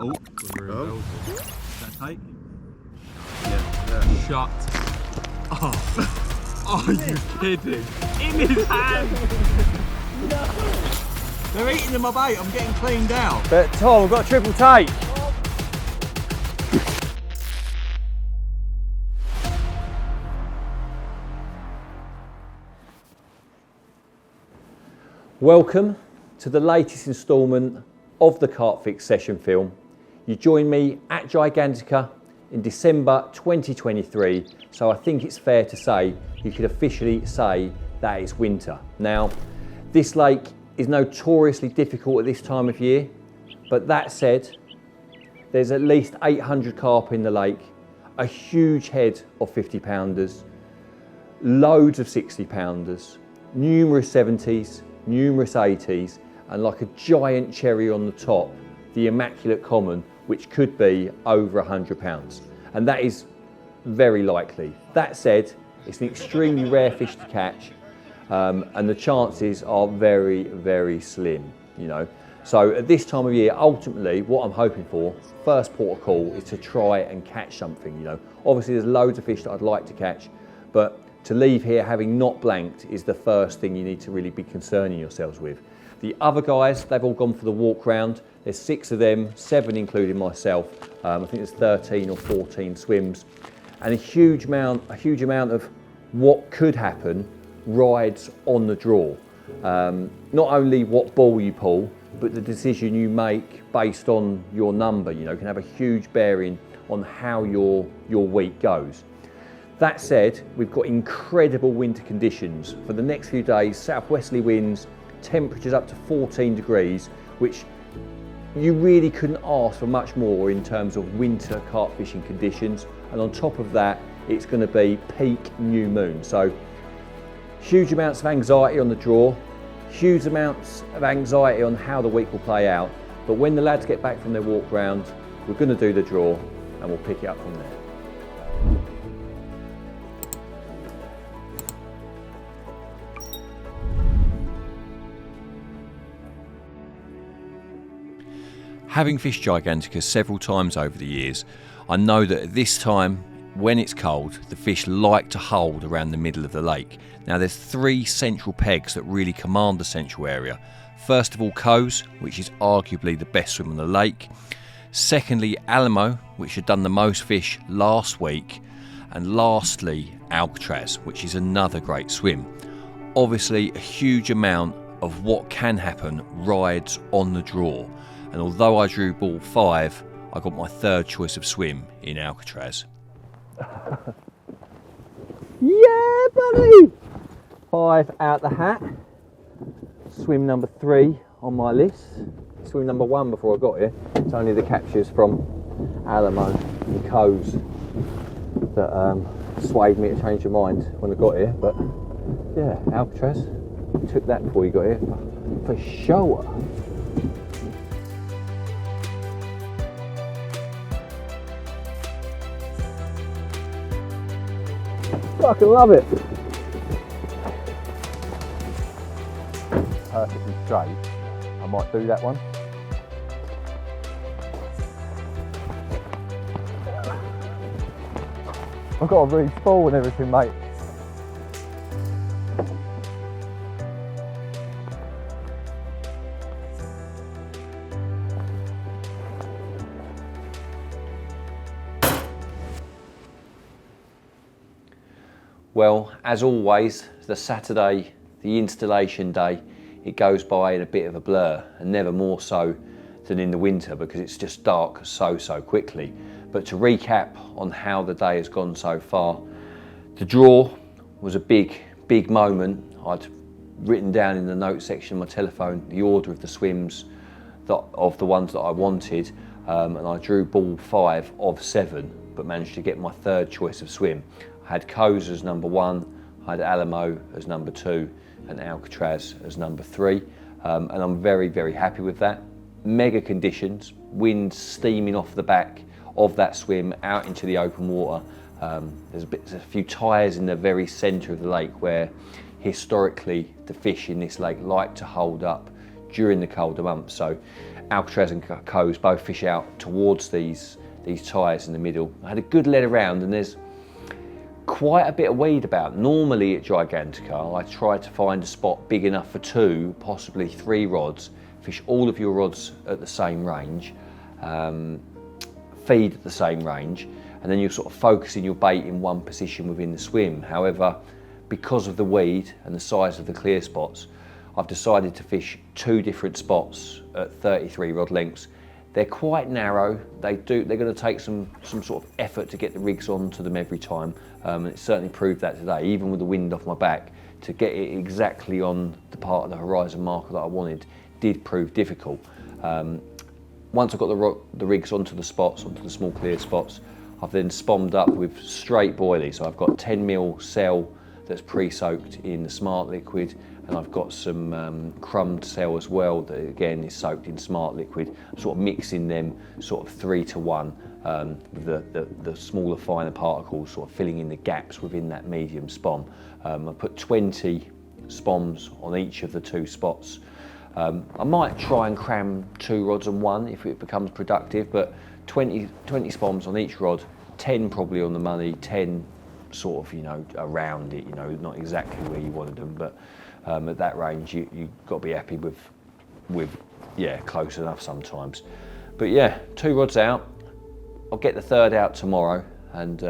Oh, Oh. is that tight? Yeah. Shut. Oh, are you kidding? In his hand! No! They're eating in my bait, I'm getting cleaned out. But Tom, I've got a triple take. Welcome to the latest instalment of the Carp Fix session film. You join me at Gigantica in December 2023, so I think it's fair to say you could officially say that it's winter. Now, this lake is notoriously difficult at this time of year, but that said, there's at least 800 carp in the lake, a huge head of 50 pounders, loads of 60 pounders, numerous 70s, numerous 80s, and like a giant cherry on the top, the Immaculate Common, which could be over 100 pounds. And that is very likely. That said, it's an extremely rare fish to catch, and the chances are very, very slim, you know. So at this time of year, ultimately, what I'm hoping for, first port of call, is to try and catch something, you know. Obviously, there's loads of fish that I'd like to catch, but to leave here having not blanked is the first thing you need to really be concerning yourselves with. The other guys, they've all gone for the walk round. There's 6 of them, 7 including myself. I think there's 13 or 14 swims, and a huge amount of what could happen rides on the draw. Not only what ball you pull, but the decision you make based on your number, you know, can have a huge bearing on how your week goes. That said, we've got incredible winter conditions. For the next few days, southwesterly winds, temperatures up to 14 degrees, which you really couldn't ask for much more in terms of winter carp fishing conditions. And on top of that, it's going to be peak new moon. So huge amounts of anxiety on the draw, huge amounts of anxiety on how the week will play out. But when the lads get back from their walk round, we're going to do the draw and we'll pick it up from there. Having fished Gigantica several times over the years, I know that at this time, when it's cold, the fish like to hold around the middle of the lake. Now there's 3 central pegs that really command the central area. First of all, Coes, which is arguably the best swim on the lake. Secondly, Alamo, which had done the most fish last week. And lastly, Alcatraz, which is another great swim. Obviously, a huge amount of what can happen rides on the draw. And although I drew ball 5, I got my 3rd choice of swim in Alcatraz. Yeah, buddy! 5 out the hat. Swim number 3 on my list. Swim number 1 before I got here. It's only the captures from Alamo and Coes that swayed me to change your mind when I got here. But yeah, Alcatraz. You took that before you got here, for sure. Fucking love it. Perfectly straight. I might do that one. I've got a really spool and everything, mate. Well, as always, the Saturday, the installation day, it goes by in a bit of a blur, and never more so than in the winter because it's just dark so quickly. But to recap on how the day has gone so far, the draw was a big moment. I'd written down in the notes section of my telephone the order of the swims of the ones that I wanted, and I drew ball 5 of 7, but managed to get my 3rd choice of swim. I had Coes as number 1, I had Alamo as number 2, and Alcatraz as number 3, and I'm very happy with that. Mega conditions, wind steaming off the back of that swim out into the open water. There's a few tyres in the very centre of the lake where historically the fish in this lake like to hold up during the colder months. So Alcatraz and Coes both fish out towards these tyres in the middle. I had a good lead around, and there's quite a bit of weed about. Normally at Gigantica, I try to find a spot big enough for 2, possibly 3 rods, fish all of your rods at the same range, feed at the same range, and then you're sort of focusing your bait in one position within the swim. However, because of the weed and the size of the clear spots, I've decided to fish 2 different spots at 33 rod lengths. They're quite narrow. They're going to take some sort of effort to get the rigs onto them every time. And it certainly proved that today, even with the wind off my back, to get it exactly on the part of the horizon marker that I wanted did prove difficult. Once I got the rigs onto the spots, onto the small clear spots, I've then spommed up with straight boilie. So I've got 10mm cell that's pre-soaked in the smart liquid, and I've got some crumbed cell as well that again is soaked in smart liquid. I'm sort of mixing them sort of 3 to 1 with the smaller finer particles sort of filling in the gaps within that medium spom. I put 20 spoms on each of the 2 spots. I might try and cram 2 rods on one if it becomes productive, but 20 spoms on each rod, 10 probably on the money, 10 sort of, you know, around it, you know, not exactly where you wanted them, but at that range you've got to be happy with yeah, close enough sometimes. But yeah, 2 rods out. I'll get the 3rd out tomorrow, and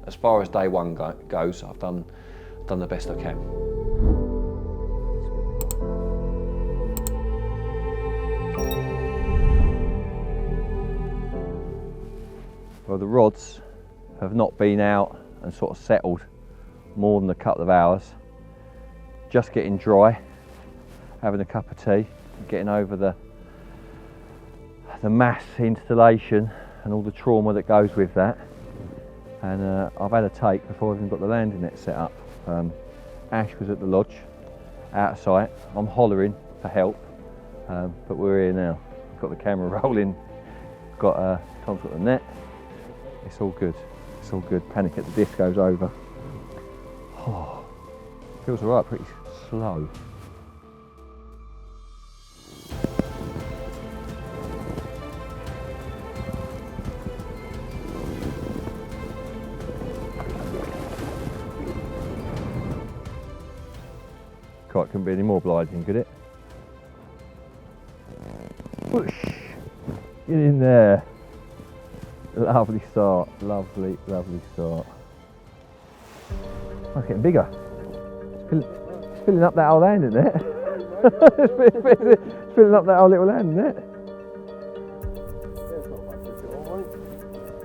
as far as day 1 goes, I've done the best I can. Well, the rods have not been out and sort of settled more than a couple of hours. Just getting dry, having a cup of tea, getting over the mass installation and all the trauma that goes with that. And I've had a take before I've even got the landing net set up. Ash was at the lodge, out of sight. I'm hollering for help, but we're here now. Got the camera rolling, got Tom's got the net. It's all good. It's all good. Panic at the Disco's over. Oh, feels alright, pretty slow. Kite couldn't be any more blinding, could it? Push! Get in there. Lovely start, lovely, lovely start. Oh, it's getting bigger. It's filling up that old hand, isn't it? It's filling up that old little hand, isn't it?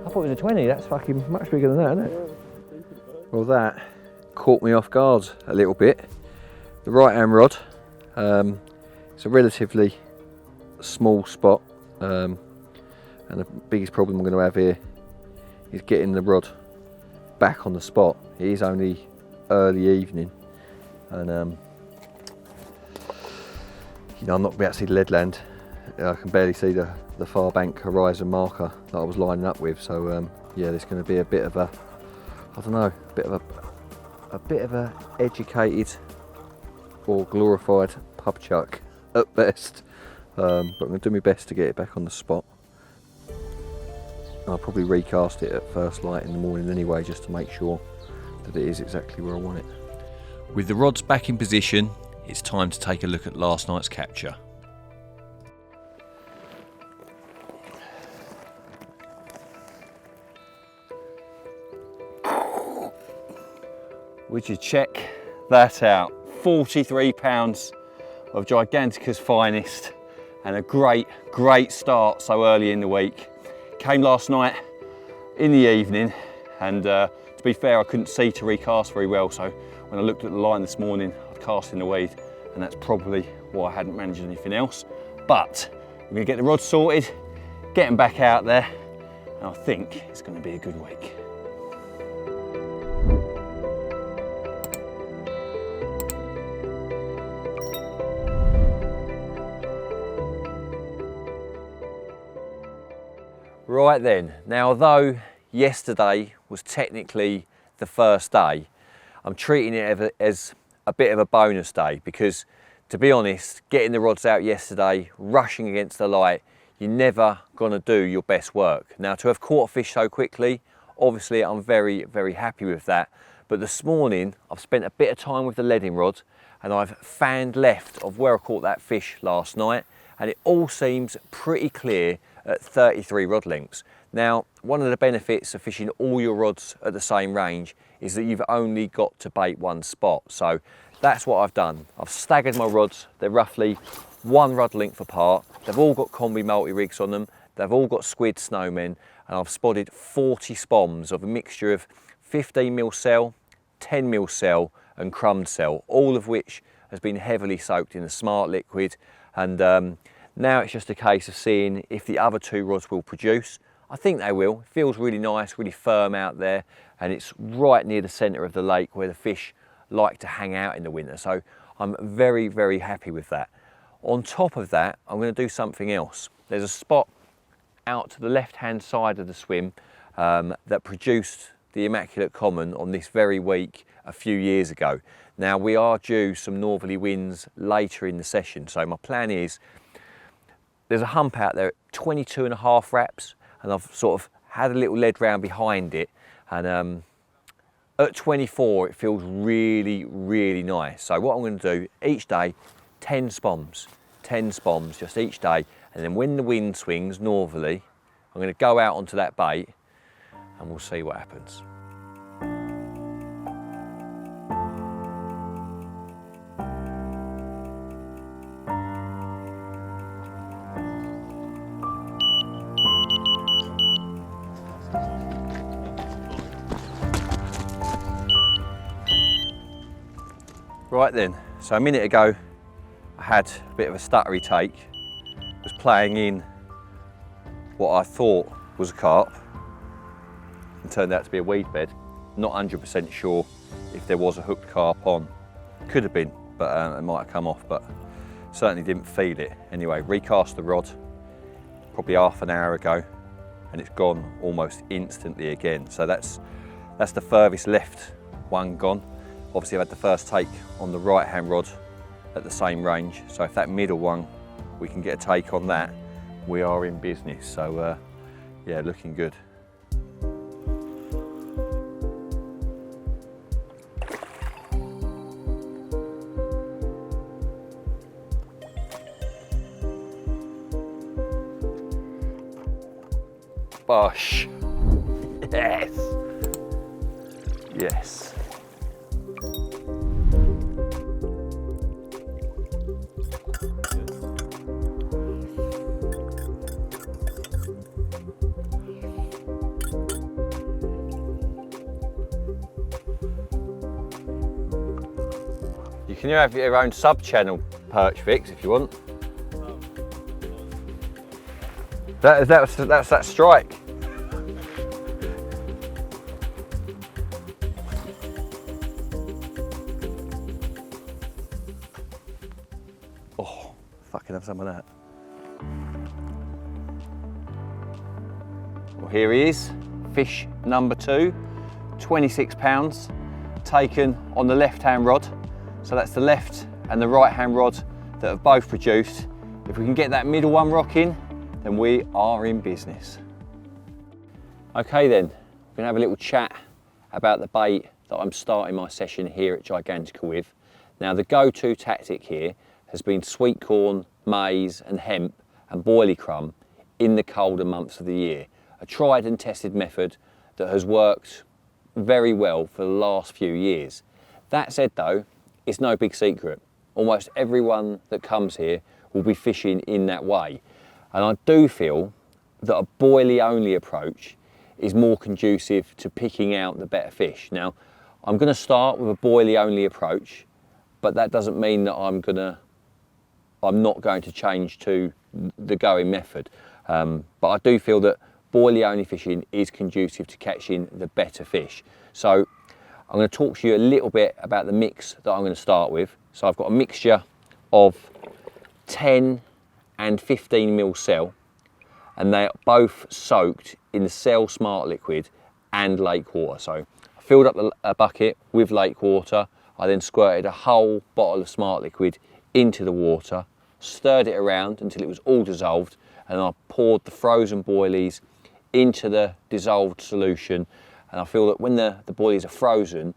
I thought it was a 20, that's fucking much bigger than that, isn't it? Well, that caught me off guard a little bit. The right hand rod, it's a relatively small spot. And the biggest problem I'm going to have here is getting the rod back on the spot. It is only early evening, and you know, I'm not going to be able to see the lead land. I can barely see the far bank horizon marker that I was lining up with. So yeah, there's going to be a bit of a, I don't know, a bit of a educated or glorified pub chuck at best. But I'm going to do my best to get it back on the spot. I'll probably recast it at first light in the morning anyway, just to make sure that it is exactly where I want it. With the rods back in position, it's time to take a look at last night's capture. Would you check that out? 43 pounds of Gigantica's finest, and a great start so early in the week. Came last night in the evening, and to be fair, I couldn't see to recast very well, so when I looked at the line this morning, I'd cast in the weed, and that's probably why I hadn't managed anything else. But we're going to get the rod sorted, get them back out there, and I think it's going to be a good week. Right then, now although yesterday was technically the first day, I'm treating it as a bit of a bonus day, because To be honest, getting the rods out yesterday, rushing against the light, you're never going to do your best work. Now, to have caught a fish so quickly, obviously I'm very, very happy with that. But this morning, I've spent a bit of time with the leading rod and I've fanned left of where I caught that fish last night, and it all seems pretty clear at 33 rod lengths. Now, one of the benefits of fishing all your rods at the same range is that you've only got to bait one spot. So that's what I've done. I've staggered my rods. They're roughly 1 rod length apart. They've all got combi multi-rigs on them. They've all got squid snowmen, and I've spotted 40 spoms of a mixture of 15mm cell, 10mm cell and crumbed cell, all of which has been heavily soaked in a smart liquid. And now it's just a case of seeing if the other 2 rods will produce. I think they will. It feels really nice, really firm out there, and it's right near the centre of the lake where the fish like to hang out in the winter. So I'm very, very happy with that. On top of that, I'm going to do something else. There's a spot out to the left-hand side of the swim that produced the Immaculate Common on this very week a few years ago. Now, we are due some northerly winds later in the session, so my plan is, there's a hump out there at 22.5 wraps, and I've sort of had a little lead round behind it, and at 24 it feels really, really nice. So what I'm going to do each day, 10 spoms just each day, and then when the wind swings northerly, I'm going to go out onto that bait and we'll see what happens. Right then, so a minute ago I had a bit of a stuttery take, was playing in what I thought was a carp and turned out to be a weed bed. Not 100% sure if there was a hooked carp on. Could have been, but it might have come off, but certainly didn't feel it. Anyway, recast the rod probably half an hour ago and it's gone almost instantly again. So that's the furthest left one gone. Obviously I've had the first take on the right hand rod at the same range, so if that middle one we can get a take on that, we are in business. So yeah, looking good. Bosh. Yes. Yes. You can have your own sub-channel perch fix if you want. That's that strike. Oh, fucking have some of that. Well, here he is, fish number 2, 26 pounds, taken on the left-hand rod. So that's the left and the right-hand rod that have both produced. If we can get that middle one rocking, then we are in business. Okay then, we're gonna have a little chat about the bait that I'm starting my session here at Gigantica with. Now, the go-to tactic here has been sweetcorn, maize and hemp and boilie crumb in the colder months of the year. A tried and tested method that has worked very well for the last few years. That said though, it's no big secret. Almost everyone that comes here will be fishing in that way. And I do feel that a boilie only approach is more conducive to picking out the better fish. Now, I'm gonna start with a boilie only approach, but that doesn't mean that I'm not going to change to the going method. But I do feel that boilie only fishing is conducive to catching the better fish. So I'm going to talk to you a little bit about the mix that I'm going to start with. So I've got a mixture of 10 and 15mm cell, and they're both soaked in the cell smart liquid and lake water. So I filled up a bucket with lake water. I then squirted a whole bottle of smart liquid into the water, stirred it around until it was all dissolved, and I poured the frozen boilies into the dissolved solution. And I feel that when the boilies are frozen,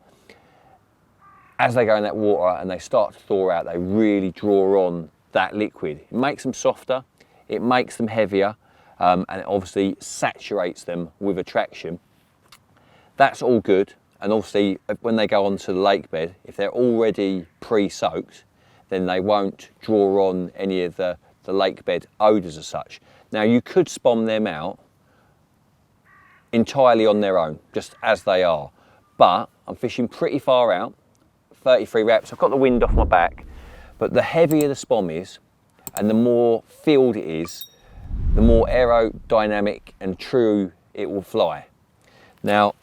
as they go in that water and they start to thaw out, they really draw on that liquid. It makes them softer, it makes them heavier, and it obviously saturates them with attraction. That's all good. And obviously when they go onto the lake bed, if they're already pre-soaked, then they won't draw on any of the lake bed odours as such. Now you could spawn them out entirely on their own, just as they are. But I'm fishing pretty far out, 33 reps. I've got the wind off my back, but the heavier the spom is and the more filled it is, the more aerodynamic and true it will fly. Now,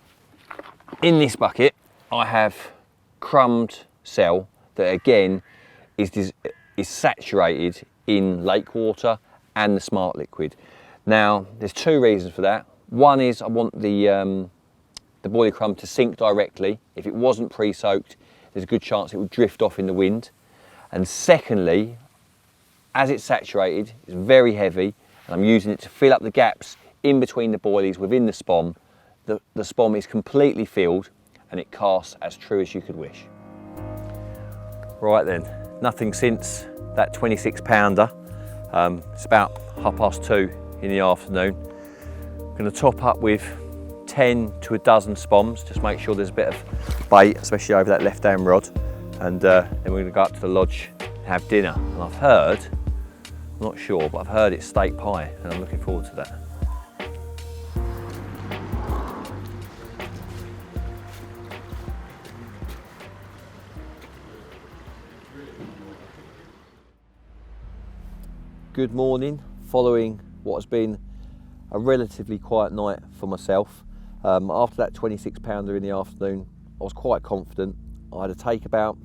in this bucket, I have crumbed cell that again is saturated in lake water and the smart liquid. Now, there's two reasons for that. One is I want the boilie crumb to sink directly. If it wasn't pre-soaked, there's a good chance it would drift off in the wind. And secondly, as it's saturated, it's very heavy, and I'm using it to fill up the gaps in between the boilies within the spom. The spom is completely filled and it casts as true as you could wish. Right then, nothing since that 26 pounder. It's about 2:30 in the afternoon. I'm going to top up with 10 to a dozen spoms, just make sure there's a bit of bait, especially over that left hand rod. And then we're going to go up to the lodge and have dinner. And I've heard, I'm not sure, but I've heard it's steak pie, and I'm looking forward to that. Good morning, following what has been a relatively quiet night for myself. After that 26 pounder in the afternoon, I was quite confident. I had a take about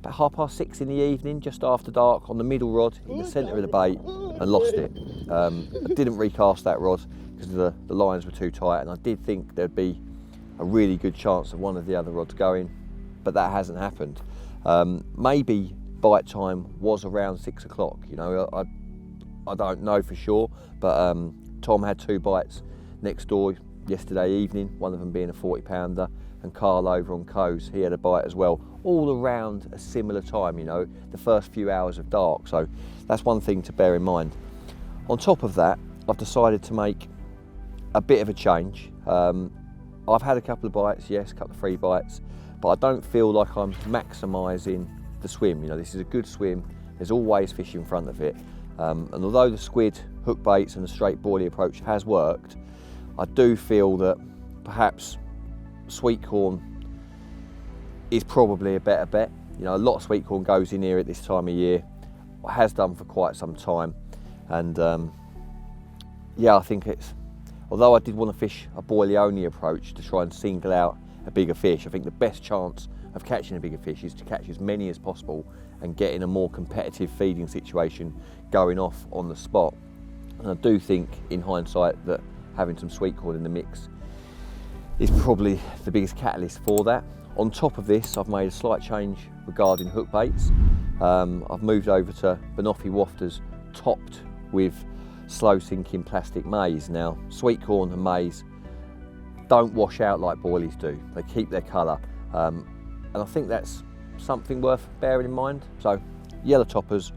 6:30 in the evening, just after dark, on the middle rod in the centre of the bait, and lost it. I didn't recast that rod because the lines were too tight, and I did think there'd be a really good chance of one of the other rods going, but that hasn't happened. Maybe bite time was around 6 o'clock, you know, I don't know for sure, but Tom had 2 bites next door yesterday evening, one of them being a 40 pounder, and Carl over on Coes, he had a bite as well, all around a similar time, you know, the first few hours of dark. So that's one thing to bear in mind. On top of that, I've decided to make a bit of a change. I've had a couple of bites, yes, a couple of free bites, but I don't feel like I'm maximising the swim. You know, this is a good swim, there's always fish in front of it, and although the squid, hook baits and the straight boilie approach has worked, I do feel that perhaps Sweetcorn is probably a better bet. You know, a lot of Sweetcorn goes in here at this time of year, has done for quite some time, and yeah, I think it's, although I did want to fish a boilie only approach to try and single out a bigger fish, I think the best chance of catching a bigger fish is to catch as many as possible and get in a more competitive feeding situation going off on the spot. And I do think in hindsight that having some Sweetcorn in the mix is probably the biggest catalyst for that. On top of this, I've made a slight change regarding hook baits. I've moved over to Banoffee wafters topped with slow sinking plastic maize. Now, Sweetcorn and maize don't wash out like boilies do. They keep their colour. And I think that's something worth bearing in mind. So, yellow toppers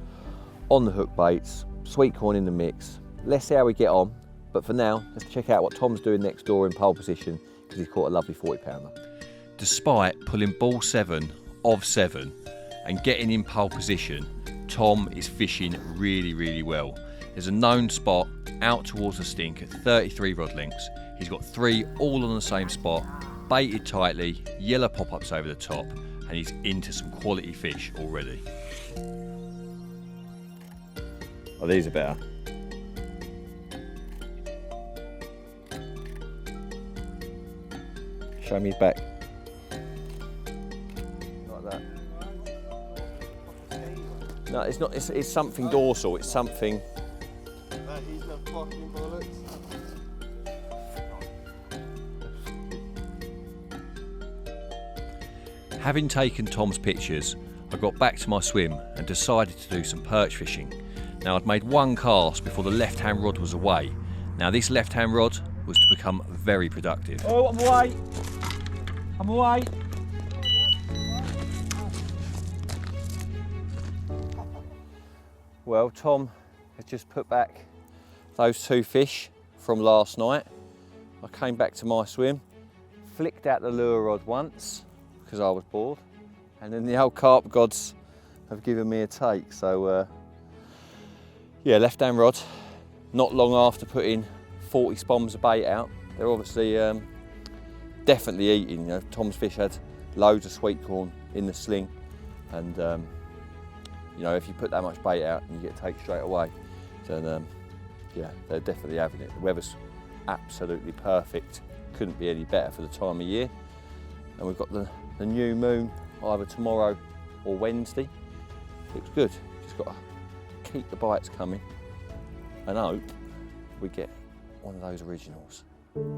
on the hook baits, Sweetcorn in the mix. Let's see how we get on. But for now, let's check out what Tom's doing next door in pole position, because he's caught a lovely 40 pounder. Despite pulling ball 7 of 7 and getting in pole position, Tom is fishing really, really well. There's a known spot out towards the stink at 33 rod lengths. He's got 3 all on the same spot, baited tightly, yellow pop-ups over the top, and he's into some quality fish already. Oh, these are better. Show me his back. Like that. No, it's not. It's something dorsal. It's something. He's the fucking bullets. Having taken Tom's pictures, I got back to my swim and decided to do some perch fishing. Now I'd made one cast before the left-hand rod was away. Now this left-hand rod was to become very productive. Oh, I'm away. I'm away. Well, Tom has just put back those 2 fish from last night. I came back to my swim, flicked out the lure rod once because I was bored, and then the old carp gods have given me a take. So yeah, left-hand rod. Not long after putting 40 spoms of bait out, they're obviously definitely eating. You know, Tom's fish had loads of sweetcorn in the sling, and you know, if you put that much bait out and you get a take straight away, then yeah, they're definitely having it. The weather's absolutely perfect. Couldn't be any better for the time of year. And we've got the new moon either tomorrow or Wednesday. Looks good. Just got to keep the bites coming and hope we get one of those originals. Come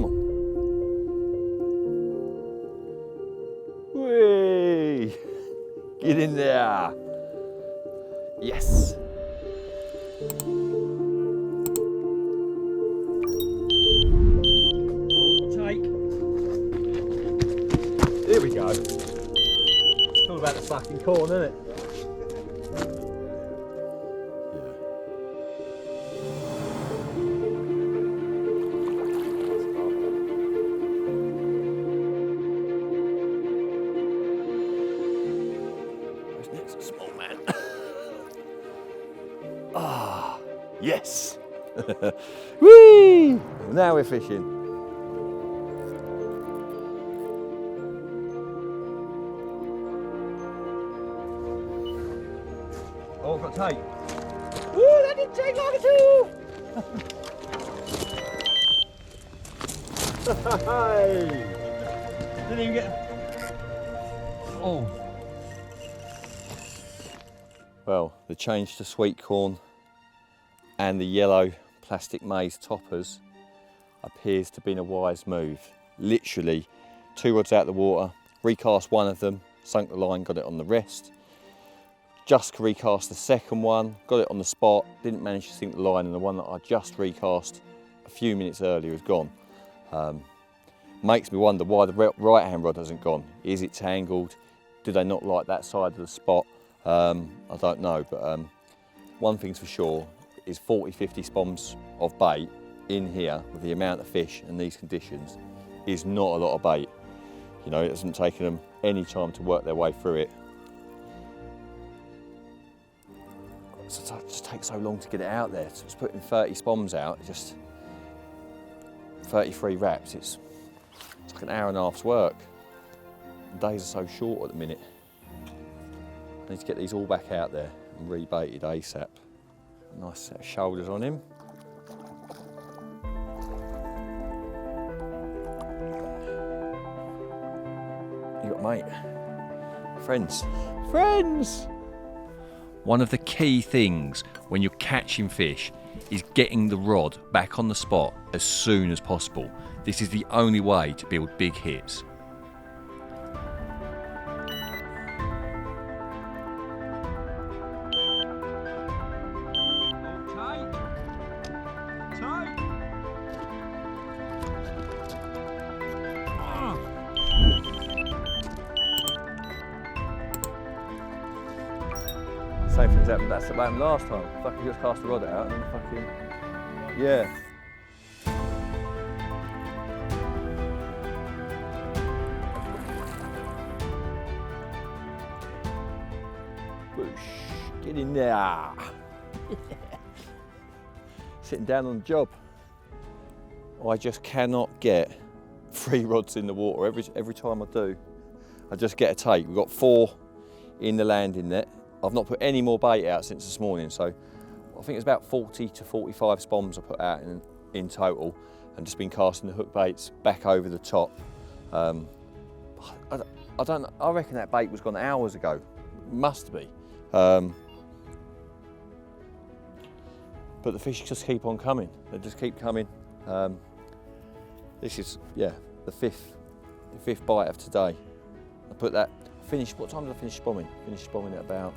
on. Whee! Get in there. Yes. Take. Here we go. It's all about the fucking corn, isn't it? Yes! Whee! Now we're fishing. Oh, I've got tape. Woo, that didn't take long at all! Hey! Didn't even get... Oh. Well, the change to sweetcorn and the yellow plastic maize toppers appears to have been a wise move. Literally 2 rods out the water, recast one of them, sunk the line, got it on the rest. Just recast the second one, got it on the spot, didn't manage to sink the line, and the one that I just recast a few minutes earlier is gone. Makes me wonder why the right hand rod hasn't gone. Is it tangled? Do they not like that side of the spot? I don't know, but one thing's for sure, is 40-50 spoms of bait in here with the amount of fish and these conditions is not a lot of bait. You know, it hasn't taken them any time to work their way through it. So it just takes so long to get it out there. So it's putting 30 spoms out, just 33 wraps. It's like an hour and a half's work. The days are so short at the minute. I need to get these all back out there and rebaited ASAP. Nice set of shoulders on him. You got mate. Friends. Friends! One of the key things when you're catching fish is getting the rod back on the spot as soon as possible. This is the only way to build big hits. Same things happened, that's about him last time. Fucking just cast the rod out and fucking, yeah. Whoosh, get in there. Sitting down on the job. I just cannot get 3 rods in the water. Every time I do, I just get a take. We've got 4 in the landing net. I've not put any more bait out since this morning, so I think it's about 40 to 45 spoms I put out in total, and just been casting the hook baits back over the top. I reckon that bait was gone hours ago. Must be. But the fish just keep on coming. They just keep coming. This is, yeah, the fifth bite of today. I put that, what time did I finish spomming? Finished spomming at about,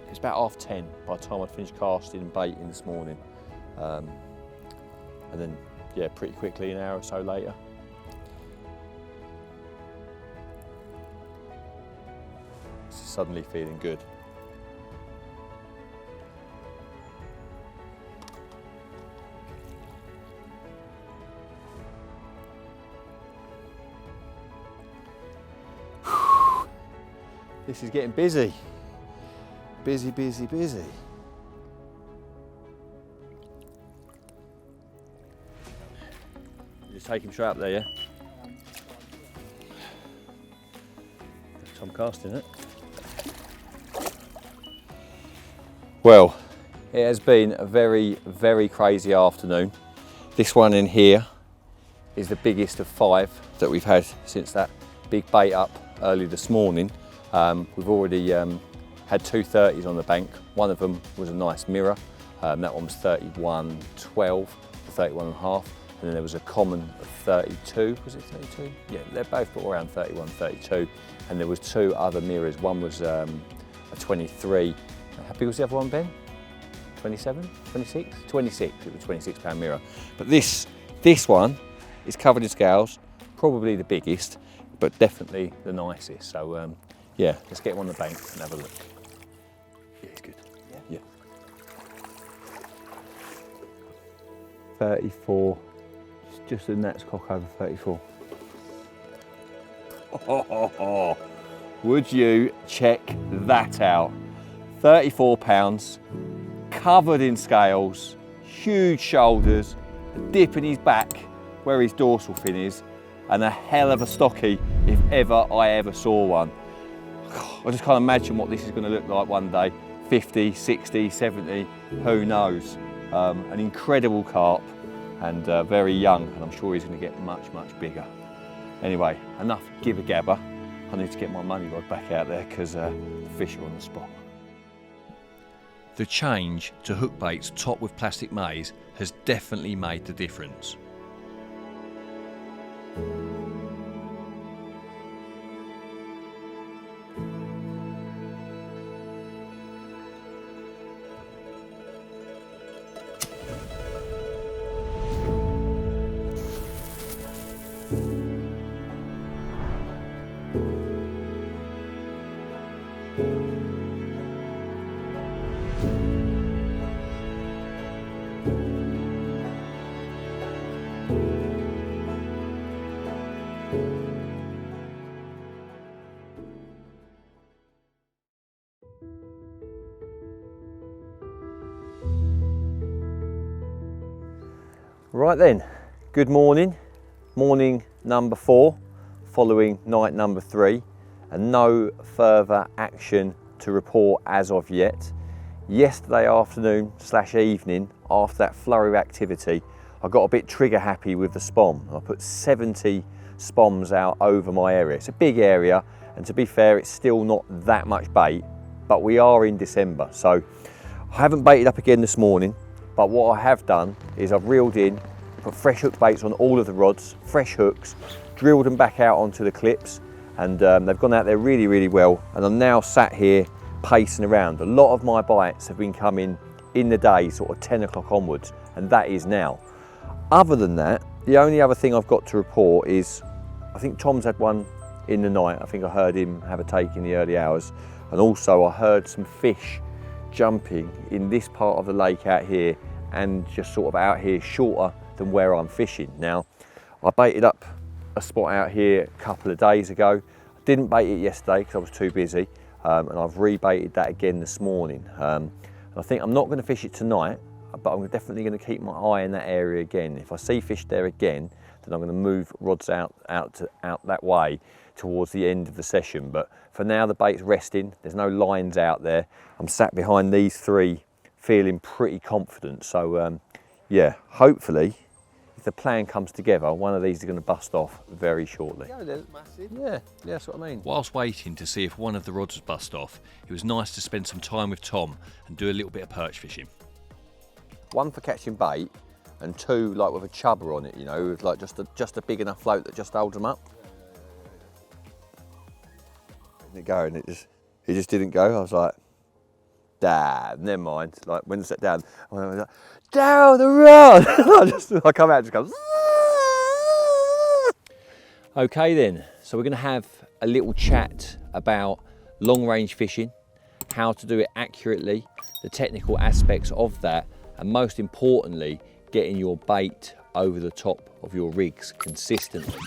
it's about 10:30 by the time I'd finished casting and baiting this morning. And then, yeah, pretty quickly, an hour or so later. Suddenly feeling good. This is getting busy. Busy, busy, busy. You just take him straight up there, yeah? Tom casting it. Well, it has been a very, very crazy afternoon. This one in here is the biggest of 5 that we've had since that big bait up early this morning. We've already had 2 30s on the bank. One of them was a nice mirror. That one was 31.12, 31.5. And then there was a common of 32, was it 32? Yeah, they're both around 31, 32. And there was 2 other mirrors. One was a 23. How big was the other one, Ben? 27, 26? 26, it was a 26-pound mirror. But this one is covered in scales, probably the biggest, but definitely the nicest. So yeah, let's get him on the bank and have a look. Yeah, it's good. Yeah. 34, just a net's cock over 34. Oh, would you check that out? 34 pounds, covered in scales, huge shoulders, a dip in his back where his dorsal fin is, and a hell of a stocky if ever I ever saw one. I just can't imagine what this is going to look like one day. 50, 60, 70, who knows. An incredible carp and very young, and I'm sure he's going to get much, much bigger. Anyway, enough gibber gabber. I need to get my money rod back out there because the fish are on the spot. The change to hook baits topped with plastic maize has definitely made the difference. Right then, good morning. Morning number 4, following night number 3, and no further action to report as of yet. Yesterday afternoon / evening, after that flurry of activity, I got a bit trigger happy with the spom. I put 70 spoms out over my area. It's a big area, and to be fair, it's still not that much bait, but we are in December, so I haven't baited up again this morning. But what I have done is I've reeled in, put fresh hook baits on all of the rods, fresh hooks, drilled them back out onto the clips, and they've gone out there really, really well. And I'm now sat here pacing around. A lot of my bites have been coming in the day, sort of 10 o'clock onwards, and that is now. Other than that, the only other thing I've got to report is, I think Tom's had one in the night. I think I heard him have a take in the early hours. And also I heard some fish jumping in this part of the lake out here, and just sort of out here shorter than where I'm fishing. Now, I baited up a spot out here a couple of days ago. I didn't bait it yesterday because I was too busy, and I've rebaited that again this morning. And I think I'm not going to fish it tonight, but I'm definitely going to keep my eye in that area again. If I see fish there again, then I'm going to move rods out that way towards the end of the session. But for now, the bait's resting. There's no lines out there. I'm sat behind these 3, feeling pretty confident. So yeah, hopefully, if the plan comes together, one of these is going to bust off very shortly. Yeah, that's what I mean. Whilst waiting to see if one of the rods was bust off, it was nice to spend some time with Tom and do a little bit of perch fishing. One for catching bait, and two like with a chubber on it, you know, with like just a big enough float that just holds them up. Didn't it go? And it just didn't go. I was like, Dad, never mind. Like when it set down, I was like, Daryl, the rod! I come out and just go. Okay then, so we're going to have a little chat about long range fishing, how to do it accurately, the technical aspects of that, and most importantly, getting your bait over the top of your rigs consistently.